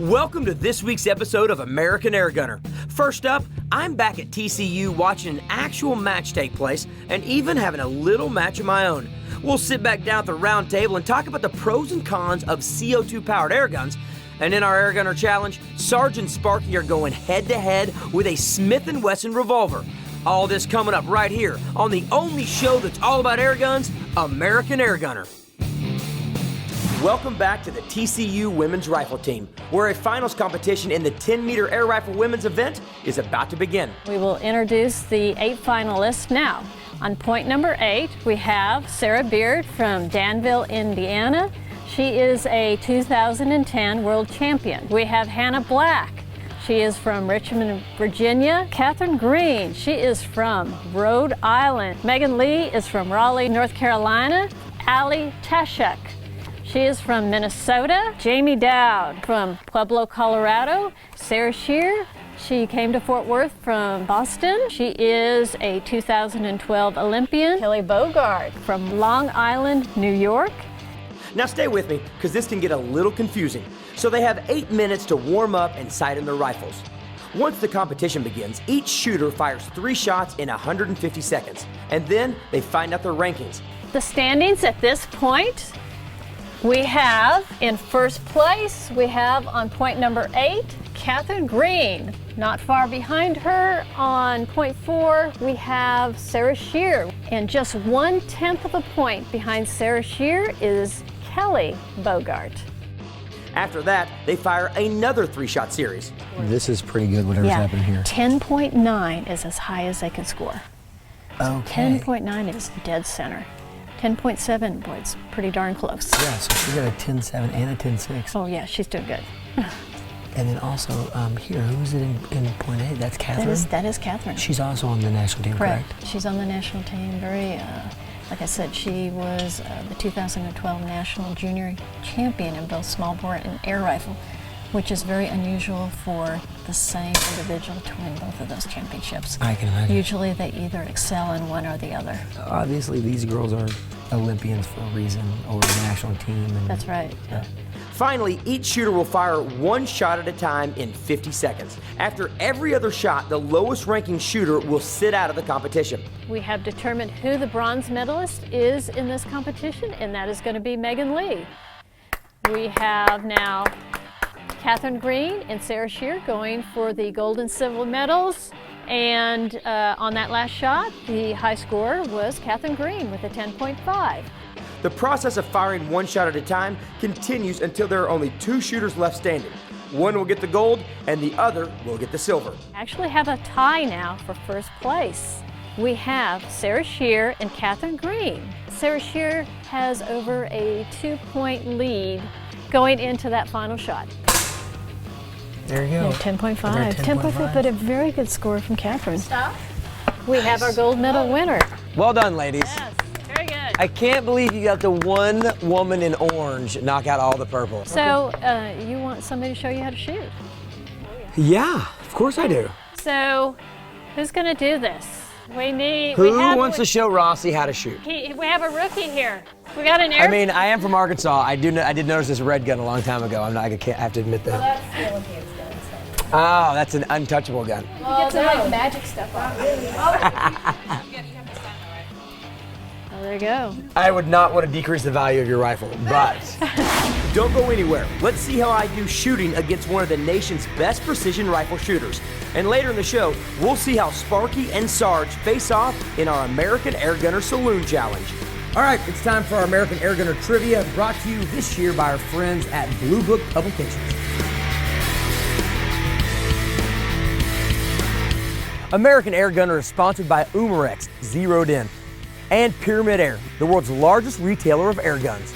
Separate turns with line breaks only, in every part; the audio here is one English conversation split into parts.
Welcome to this week's episode of American Airgunner. First up, I'm back at TCU watching an actual match take place and even having a little match of my own. We'll sit back down at the round table and talk about the pros and cons of CO2-powered airguns. And in our Airgunner Challenge, Sarge and Sparky are going head-to-head with a Smith & Wesson revolver. All this coming up right here on the only show that's all about airguns, American Airgunner. Welcome back to the TCU Women's Rifle Team, where a finals competition in the 10-meter air rifle women's event is about to begin.
We will introduce the 8 finalists now. On point number 8, we have Sarah Beard from Danville, Indiana. She is a 2010 world champion. We have Hannah Black. She is from Richmond, Virginia. Catherine Green, she is from Rhode Island. Megan Lee is from Raleigh, North Carolina. Allie Tashek, she is from Minnesota. Jamie Dowd from Pueblo, Colorado. Sarah Shear, she came to Fort Worth from Boston. She is a 2012 Olympian. Kelly Bogart from Long Island, New York.
Now stay with me, because this can get a little confusing. So they have 8 minutes to warm up and sight in their rifles. Once the competition begins, each shooter fires 3 shots in 150 seconds, and then they find out their rankings.
The standings at this point, we have in first place, we have on point number 8, Catherine Green. Not far behind her on point 4, we have Sarah Shear. And just 1/10 of a point behind Sarah Shear is Kelly Bogart.
After that, they fire another 3-shot series.
This is pretty good, whatever's happening here.
10.9 is as high as they can score.
Okay.
10.9 is dead center. 10.7, boy, it's pretty darn close.
Yeah, so she got a 10.7 and a 10.6.
Oh yeah, she's doing good.
And then also here, who's it in point 8? That's Catherine?
That is Catherine.
She's also on the national team, correct?
She's on the national team. Very, like I said, she was the 2012 national junior champion in both small bore and air rifle, which is very unusual for the same individual to win both of those championships.
I can imagine.
Usually they either excel in one or the other.
Obviously, these girls are Olympians for a reason, or the national team. And,
That's right.
Yeah.
Finally, each shooter will fire 1 shot at a time in 50 seconds. After every other shot, the lowest ranking shooter will sit out of the competition.
We have determined who the bronze medalist is in this competition, and that is going to be Megan Lee. We have now Catherine Green and Sarah Shear going for the gold and silver medals. And on that last shot, the high score was Catherine Green with a 10.5.
The process of firing 1 shot at a time continues until there are only 2 shooters left standing. One will get the gold and the other will get the silver.
Actually have a tie now for first place. We have Sarah Shear and Catherine Green. Sarah Shear has over a 2-point lead going into that final shot.
There you go.
10.5.
10.5,
but a very good score from Catherine. Stop. We have our gold medal winner.
Well done, ladies.
Yes, very good.
I can't believe you got the one woman in orange knock out all the purple.
So, you want somebody to show you how to shoot?
Yeah, of course I do.
So, who's going to do this?
Who wants to show Rossi how to shoot?
We have a rookie here. We got an air.
I mean, I am from Arkansas. I did notice this red gun a long time ago. I have to admit that.
Well, that's the Olympians gun. So.
Oh, that's an untouchable gun.
You get some like magic stuff on it.
Oh, there you go.
I would not want to decrease the value of your rifle, but
Don't go anywhere. Let's see how I do shooting against one of the nation's best precision rifle shooters. And later in the show, we'll see how Sparky and Sarge face off in our American Airgunner Saloon Challenge. All right, it's time for our American Airgunner Trivia, brought to you this year by our friends at Blue Book Publications. American Airgunner is sponsored by Umarex Zeroed In and Pyramid Air, the world's largest retailer of air guns.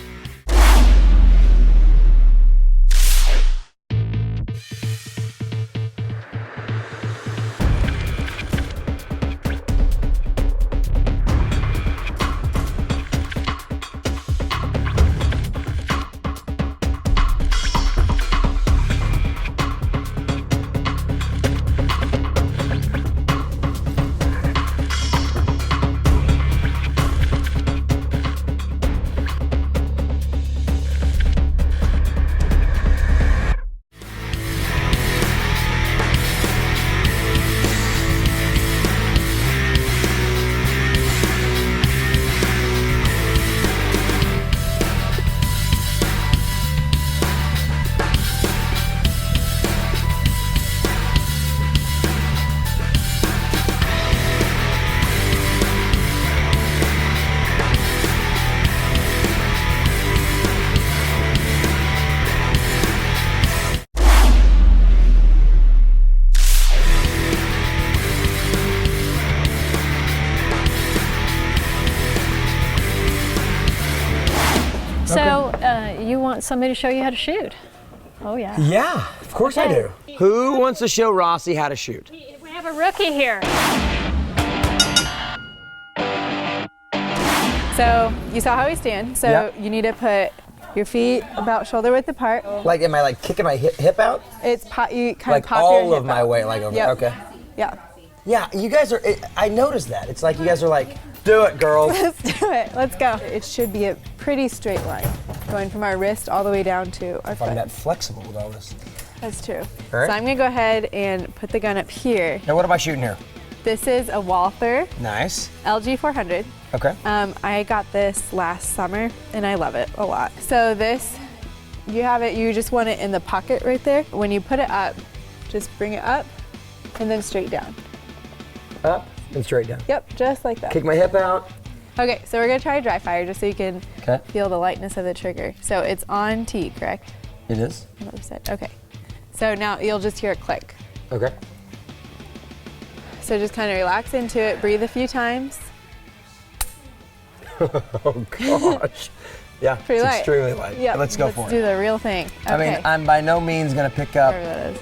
So you want somebody to show you how to shoot? Oh yeah.
Yeah, of course I do. Who wants to show Rossi how to shoot?
We have a rookie here.
So you saw how we stand. So
Yep.
you need to put your feet about shoulder width apart.
Like, am I like kicking my hip out?
It's you kind
Like
of pop your
all
hip
of my
out.
weight, like over.
Yep.
Okay.
Yeah.
Yeah, you guys are. I noticed that. It's like you guys are like, do it, girls.
Let's do it. Let's go. It should be a pretty straight line, going from our wrist all the way down to our
I'm
foot.
that flexible with all this.
That's true.
All right.
So I'm gonna go ahead and put the gun up here.
Now, what am I shooting here?
This is a Walther
Nice.
LG 400.
Okay.
I got this last summer and I love it a lot. So this, you have it, you just want it in the pocket right there. When you put it up, just bring it up and then straight down.
Up and straight down.
Yep, just like that.
Kick my hip out.
Okay, so we're gonna try a dry fire just so you can
Okay.
feel the lightness of the trigger. So it's on T, correct?
It is.
On the other side. Okay. So now you'll just hear a click.
Okay.
So just kind of relax into it, breathe a few times.
Oh gosh. Yeah.
Pretty
it's
light.
extremely light.
Yep,
Let's go for
Let's
it.
do the real thing. Okay.
I mean, I'm by no means gonna pick up
Wherever that is.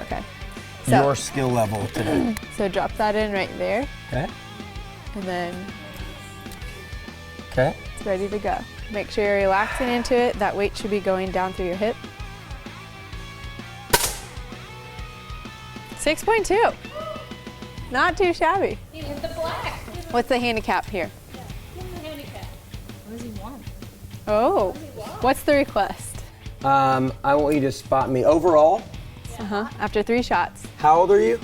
Okay. So,
your skill level today.
so drop that in right there,
Okay.
and then
Okay.
it's ready to go. Make sure you're relaxing into it. That weight should be going down through your hip. 6.2. Not too shabby.
He hit the black.
What's the handicap here?
What does he want?
Oh, what's the request?
I want you to spot me overall.
After 3 shots.
How old are you?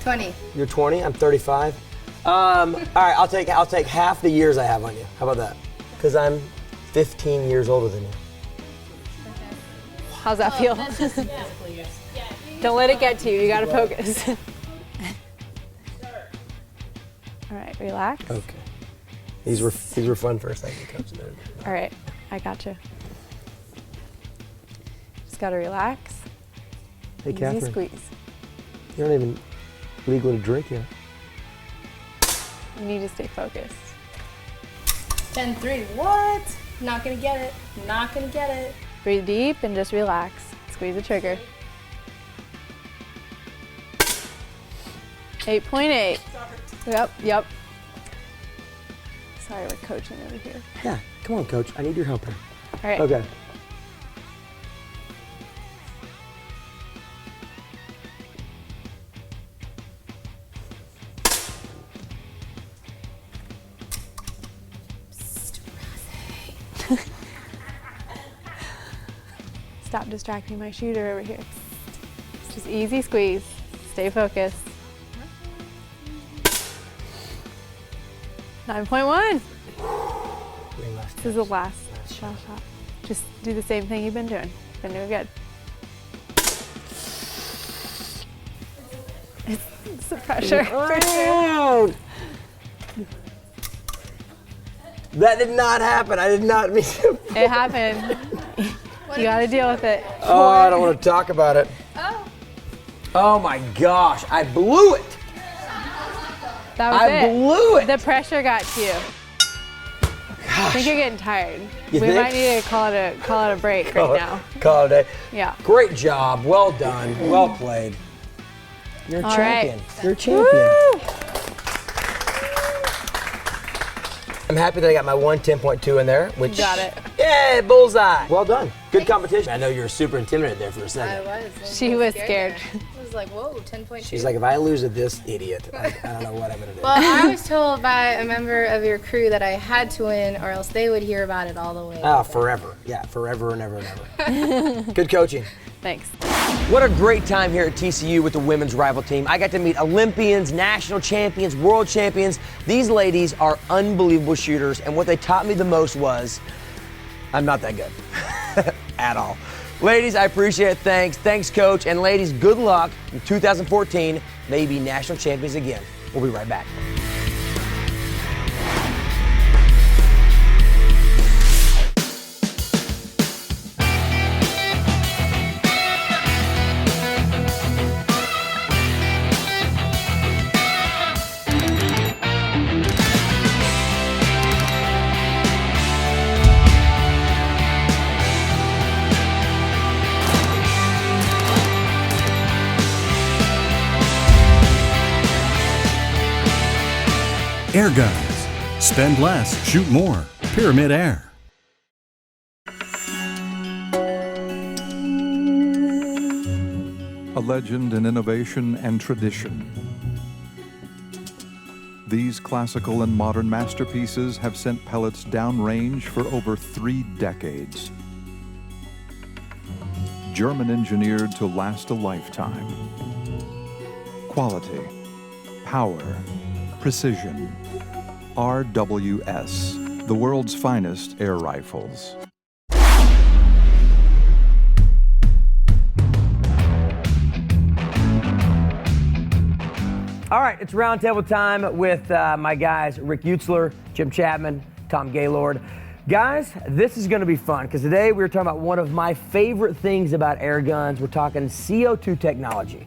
20.
You're 20. I'm 35. All right. I'll take half the years I have on you. How about that? Because I'm 15 years older than you.
How's that feel? Don't let it get to you. You gotta focus. All right, relax.
Okay. These were fun for a second, Coach.
All right, I gotcha. Just gotta relax.
Hey,
Easy
Catherine.
squeeze.
You're not even legal to drink yet.
You need to stay focused.
10-3. What? Not gonna get it. Not gonna get it.
Breathe deep and just relax. Squeeze the trigger. 8.8. Yep. Sorry, we're coaching over here.
Yeah. Come on, Coach. I need your help here.
All right.
Okay.
Stop distracting my shooter over here. It's just easy squeeze. Stay focused. 9.1. This is the last shot. Just do the same thing you've been doing. Been doing good. It's the pressure. For sure.
That did not happen. I did not mean to.
It happened. You gotta deal with it.
Oh, I don't want to talk about it. Oh my gosh, I blew it.
That was
I
it.
blew it.
The pressure got to you. I think you're getting tired.
You
we
think?
might need to call it a break right now.
Call it a day.
Yeah.
Great job. Well done. Well played. You're a
All
champion.
right.
You're a champion. I'm happy that I got my 10.2 in there, which
Got it.
Yay, bullseye. Well done. Good competition. I know you were super intimidated there for a second.
I was.
She was scared.
I was like, whoa, 10.2.
She's like, if I lose to this idiot, I don't know what I'm gonna do.
Well, I was told by a member of your crew that I had to win or else they would hear about it all the way.
Ah, forever. Yeah, forever and ever and ever. Good coaching.
Thanks.
What a great time here at TCU with the women's rival team. I got to meet Olympians, national champions, world champions. These ladies are unbelievable shooters, and what they taught me the most was I'm not that good at all. Ladies, I appreciate it. Thanks. Thanks, Coach. And ladies, good luck in 2014. Maybe national champions again. We'll be right back.
Airgunners. Spend less, shoot more. Pyramid Air.
A legend in innovation and tradition. These classical and modern masterpieces have sent pellets downrange for over 3 decades. German engineered to last a lifetime. Quality, power, precision. RWS, the world's finest air rifles.
All right, it's roundtable time with my guys, Rick Utzler, Jim Chapman, Tom Gaylord. Guys, this is going to be fun because today we're talking about one of my favorite things about air guns. We're talking CO2 technology.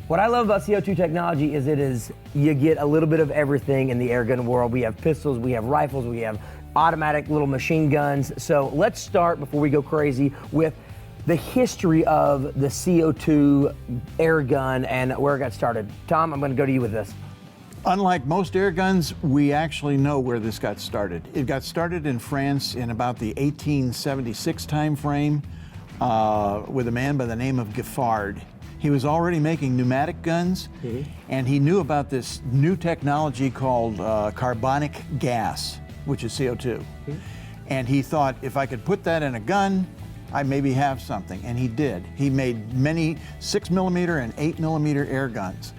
What I love about CO2 technology is you get a little bit of everything in the air gun world. We have pistols, we have rifles, we have automatic little machine guns. So let's start, before we go crazy, with the history of the CO2 air gun and where it got started. Tom, I'm going to go to you with this.
Unlike most air guns, we actually know where this got started. It got started in France in about the 1876 time frame with a man by the name of Giffard. He was already making pneumatic guns, and he knew about this new technology called carbonic gas, which is CO2. And he thought, if I could put that in a gun, I maybe have something, and he did. He made many 6mm and 8mm air guns.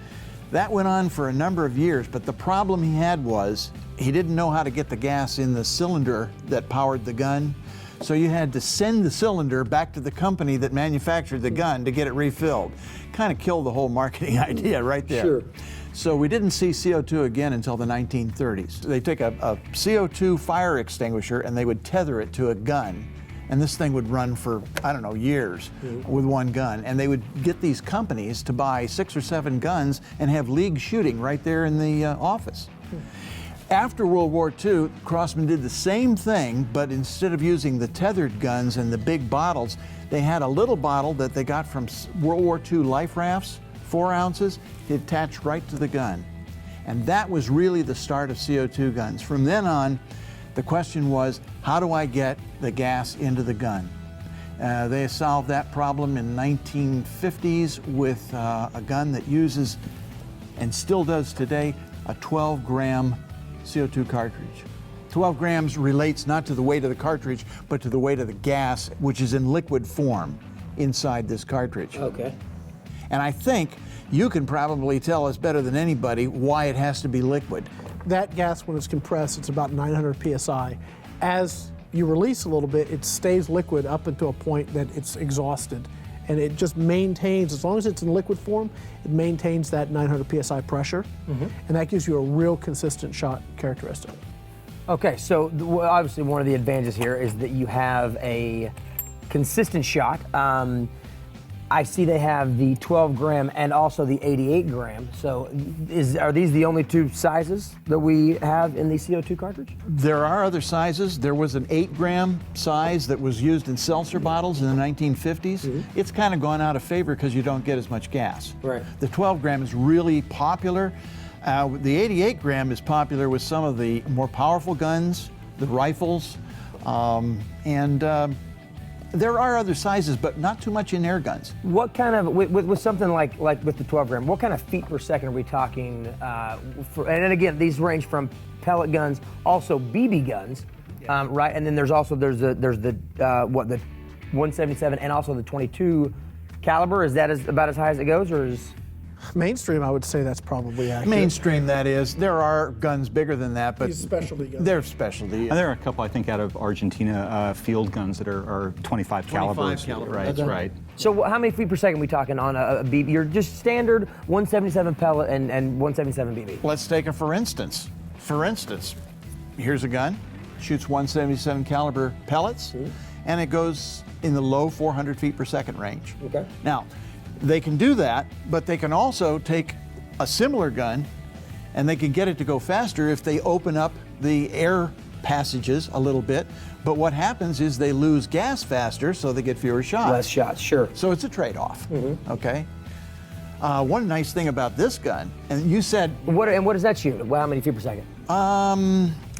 That went on for a number of years, but the problem he had was he didn't know how to get the gas in the cylinder that powered the gun. So you had to send the cylinder back to the company that manufactured the gun to get it refilled. Kind of killed the whole marketing idea right there.
Sure.
So we didn't see CO2 again until the 1930s. They took a CO2 fire extinguisher and they would tether it to a gun. And this thing would run for, I don't know, years with one gun. And they would get these companies to buy 6 or 7 guns and have league shooting right there in the office. After World War II, Crossman did the same thing, but instead of using the tethered guns and the big bottles, they had a little bottle that they got from World War II life rafts, 4 ounces, it attached right to the gun. And that was really the start of CO2 guns. From then on, the question was, how do I get the gas into the gun? They solved that problem in the 1950s with a gun that uses, and still does today, a 12-gram CO2 cartridge. 12 grams relates not to the weight of the cartridge, but to the weight of the gas, which is in liquid form inside this cartridge.
Okay.
And I think you can probably tell us better than anybody why it has to be liquid.
That gas, when it's compressed, it's about 900 psi. As you release a little bit, it stays liquid up until a point that it's exhausted. And it just maintains, as long as it's in liquid form, it maintains that 900 psi pressure. And that gives you a real consistent shot characteristic.
Okay, so obviously one of the advantages here is that you have a consistent shot. I see they have the 12 gram and also the 88 gram. So are these the only 2 sizes that we have in the CO2 cartridge?
There are other sizes. There was an 8-gram size that was used in seltzer bottles in the 1950s. It's kind of gone out of favor because you don't get as much gas.
Right.
The 12 gram is really popular. The 88 gram is popular with some of the more powerful guns, the rifles, there are other sizes, but not too much in air guns.
What kind of, with something like with the 12 gram, what kind of feet per second are we talking? And again, these range from pellet guns, also BB guns, right? And then there's the 177 and also the 22 caliber. Is that about as high as it goes, or is?
Mainstream, I would say that's probably accurate.
Mainstream, that is. There are guns bigger than that, but
these specialty guns.
They're specialty.
And there are a couple, I think, out of Argentina field guns that are 25 calibers. Right, right.
So how many feet per second are we talking on a BB? You're just standard 177 pellet and 177 BB.
Let's take it for instance. For instance, here's a gun, shoots 177 caliber pellets, and it goes in the low 400 feet per second range.
Okay.
Now, they can do that, but they can also take a similar gun and they can get it to go faster if they open up the air passages a little bit. But what happens is they lose gas faster, so they get fewer shots.
Less shots, sure.
So it's a trade-off, okay? One nice thing about this gun, and you said...
What does that shoot? Well, how many feet per second?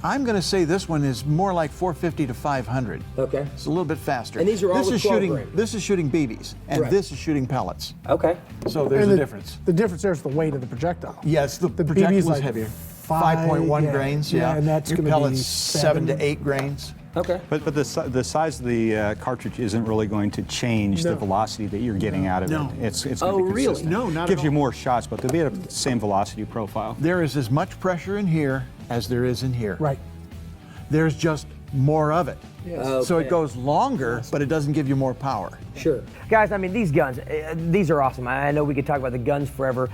I'm going to say this one is more like 450 to 500.
Okay.
It's a little bit faster.
And these are all
this
with
is
12
shooting.
grain.
This is shooting BBs, and
Right.
this is shooting pellets.
Okay.
So there's a difference.
The difference there is the weight of the projectile.
Yes, the
BB
projectile
is
is
like
heavier.
5.1
grains.
Yeah, and that's
your
gonna be
pellets 7 to 8 grains.
Okay.
But the size of the cartridge isn't really going to change the velocity that you're getting out of
No.
it. It's going to be
really?
consistent.
No, not at
Gives you
all.
more shots, but they'll be at the same velocity profile.
There is as much pressure in here as there is in here.
Right.
There's just more of it. So
Okay.
it goes longer, but it doesn't give you more power.
Sure. Guys, I mean, these guns, these are awesome. I know we could talk about the guns forever.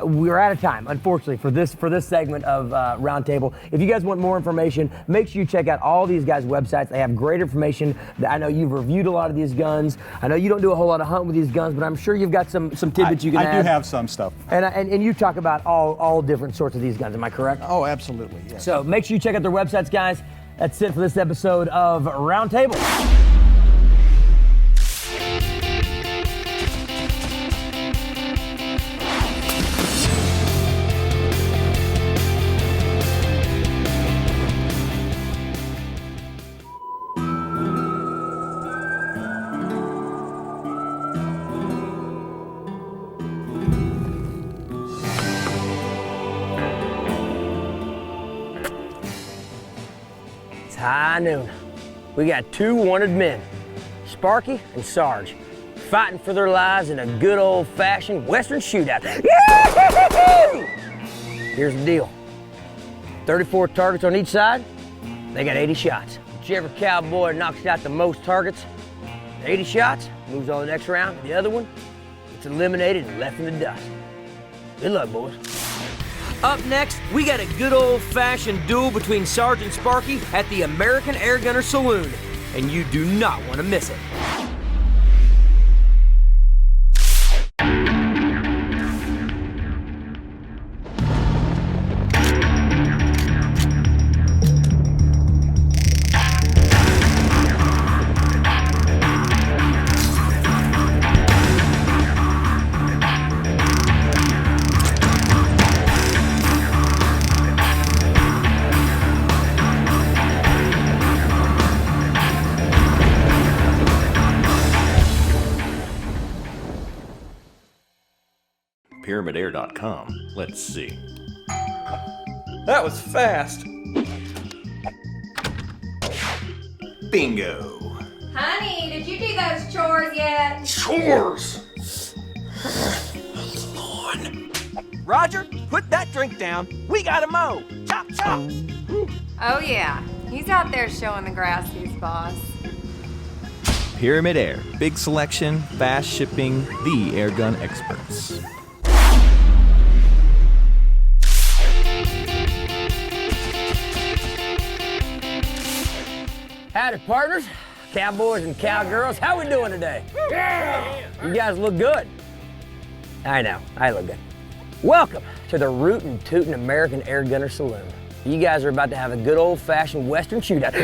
We're out of time, unfortunately, for this segment of Roundtable. If you guys want more information, make sure you check out all these guys' websites. They have great information. I know you've reviewed a lot of these guns. I know you don't do a whole lot of hunting with these guns, but I'm sure you've got some tidbits you can add.
I do have some stuff.
And you talk about all different sorts of these guns, am I correct?
Oh, absolutely, yes.
So make sure you check out their websites, guys. That's it for this episode of Roundtable. It's high noon. We got two wanted men, Sparky and Sarge, fighting for their lives in a good old-fashioned Western shootout. Yee-hoo-hoo-hoo! Here's the deal. 34 targets on each side, they got 80 shots. Whichever cowboy knocks out the most targets, 80 shots, moves on to the next round. The other one gets eliminated and left in the dust. Good luck, boys.
Up next, we got a good old-fashioned duel between Sarge and Sparky at the American Airgunner Saloon, and you do not want to miss it.
PyramidAir.com. Let's see.
That was fast.
Bingo.
Honey, did you do those chores yet?
Chores!
Roger, put that drink down. We gotta mow. Chop, chop.
Oh yeah, he's out there showing the grass he's boss.
Pyramid Air. Big selection, fast shipping, the airgun experts.
Howdy, partners, cowboys and cowgirls. How we doing today? Yeah. You guys look good. I know, I look good. Welcome to the Rootin' Tootin' American Airgunner Saloon. You guys are about to have a good old-fashioned Western shootout.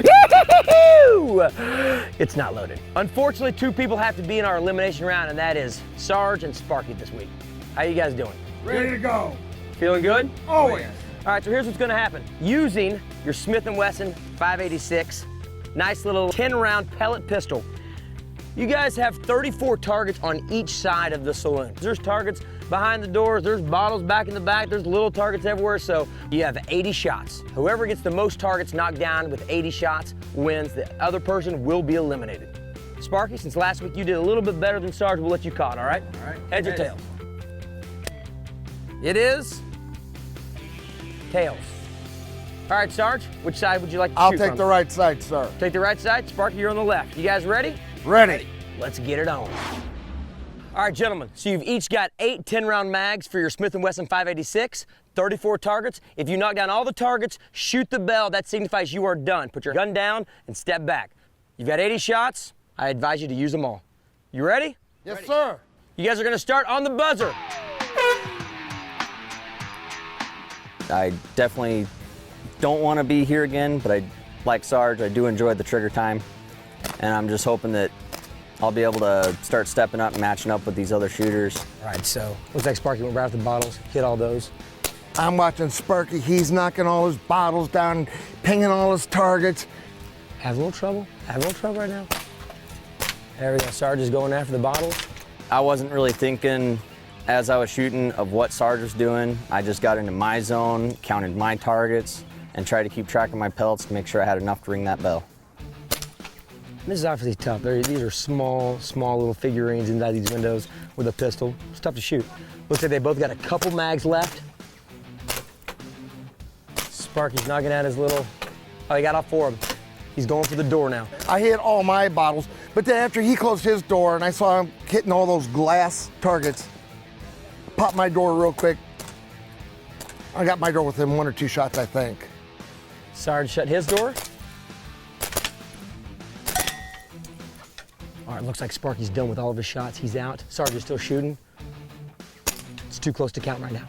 It's not loaded. Unfortunately, two people have to be in our elimination round, and that is Sarge and Sparky this week. How you guys doing?
Ready to go.
Feeling good?
Always.
All right, so here's what's gonna happen. Using your Smith & Wesson 586, nice little 10-round pellet pistol, you guys have 34 targets on each side of the saloon. There's targets behind the doors, there's bottles back in the back, there's little targets everywhere, so you have 80 shots. Whoever gets the most targets knocked down with 80 shots wins. The other person will be eliminated. Sparky, since last week you did a little bit better than Sarge, we'll let you call it, all right?
All right.
Heads or tails? It is tails. All right, Sarge, which side would you like to
I'll
shoot
take
from?
the right side, sir.
Take the right side. Sparky, you're on the left. You guys ready?
Ready.
Let's get it on. All right, gentlemen, so you've each got 8 10-round mags for your Smith & Wesson 586, 34 targets. If you knock down all the targets, shoot the bell. That signifies you are done. Put your gun down and step back. You've got 80 shots. I advise you to use them all. You ready?
Yes, sir.
You guys are gonna start on the buzzer.
I definitely don't want to be here again, but like Sarge, I do enjoy the trigger time, and I'm just hoping that I'll be able to start stepping up and matching up with these other shooters.
All right, so looks like Sparky went right after the bottles, hit all those.
I'm watching Sparky. He's knocking all his bottles down, pinging all his targets.
Having a little trouble? Having a little trouble right now? There we go. Sarge is going after the bottles.
I wasn't really thinking as I was shooting of what Sarge was doing. I just got into my zone, counted my targets, and tried to keep track of my pellets to make sure I had enough to ring that bell.
This is obviously tough. These are small little figurines inside these windows with a pistol. It's tough to shoot. Looks like they both got a couple mags left. Sparky's knocking out his little, oh, he got all 4 of them. He's going for the door now.
I hit all my bottles, but then after he closed his door and I saw him hitting all those glass targets, popped my door real quick. I got my door within 1 or 2 shots, I think.
Sarge shut his door. All right, looks like Sparky's done with all of his shots. He's out. Sarge is still shooting. It's too close to count right now.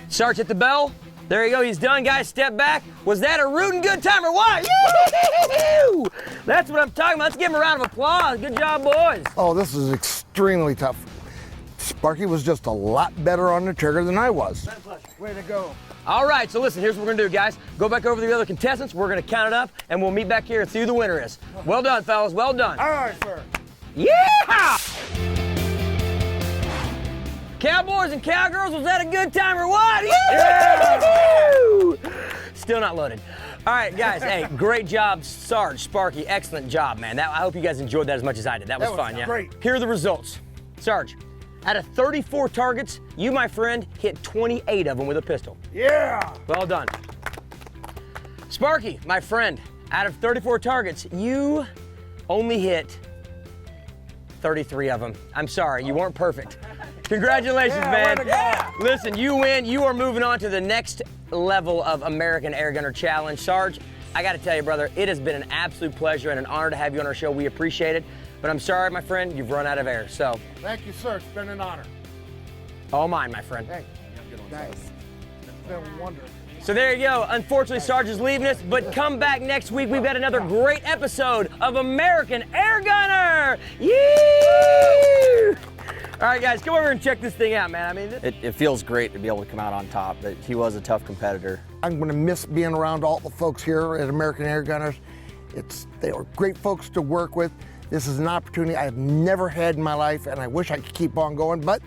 Sarge hit the bell. There you go, he's done, guys. Step back. Was that a rootin' good time or what? Yee-hoo! That's what I'm talking about. Let's give him a round of applause. Good job, boys.
Oh, this is extremely tough. Sparky was just a lot better on the trigger than I was.
Way to go. All right, so listen, here's what we're gonna do, guys. Go back over the other contestants. We're gonna count it up, and we'll meet back here and see who the winner is. Well done, fellas, well done.
All right, sir.
Yeah! Cowboys and cowgirls, was that a good time or what? Yeah! Still not loaded. All right, guys, hey, great job, Sarge, Sparky, excellent job, man. I hope you guys enjoyed that as much as I did. That was fun, yeah?
Great.
Here are the results. Sarge, out of 34 targets, you, my friend, hit 28 of them with a pistol.
Yeah!
Well done. Sparky, my friend, out of 34 targets, you only hit 33 of them. I'm sorry, you weren't perfect. Congratulations, man.
Yeah.
Listen, you win. You are moving on to the next level of American Airgunner Challenge. Sarge, I got to tell you, brother, it has been an absolute pleasure and an honor to have you on our show. We appreciate it. But I'm sorry, my friend, you've run out of air, so.
Thank you, sir. It's been an honor.
All mine, my friend.
Thank you. Nice. It's been wonderful.
So there you go. Unfortunately, Sarge is leaving us, but come back next week. We've got another great episode of American Airgunner. Yee! All right, guys, come over and check this thing out, man. I mean,
It feels great to be able to come out on top, but he was a tough competitor.
I'm going to miss being around all the folks here at American Airgunners. They are great folks to work with. This is an opportunity I've never had in my life, and I wish I could keep on going, but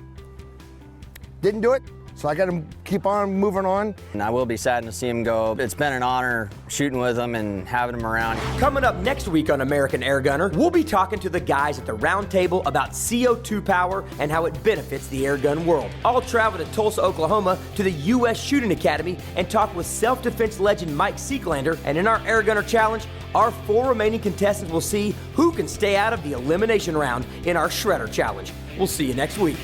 didn't do it. So I got to keep on moving on.
And I will be sad to see him go. It's been an honor shooting with him and having him around.
Coming up next week on American Airgunner, we'll be talking to the guys at the round table about CO2 power and how it benefits the airgun world. I'll travel to Tulsa, Oklahoma to the U.S. Shooting Academy and talk with self-defense legend Mike Seeklander. And in our Airgunner Challenge, our 4 remaining contestants will see who can stay out of the elimination round in our Shredder Challenge. We'll see you next week.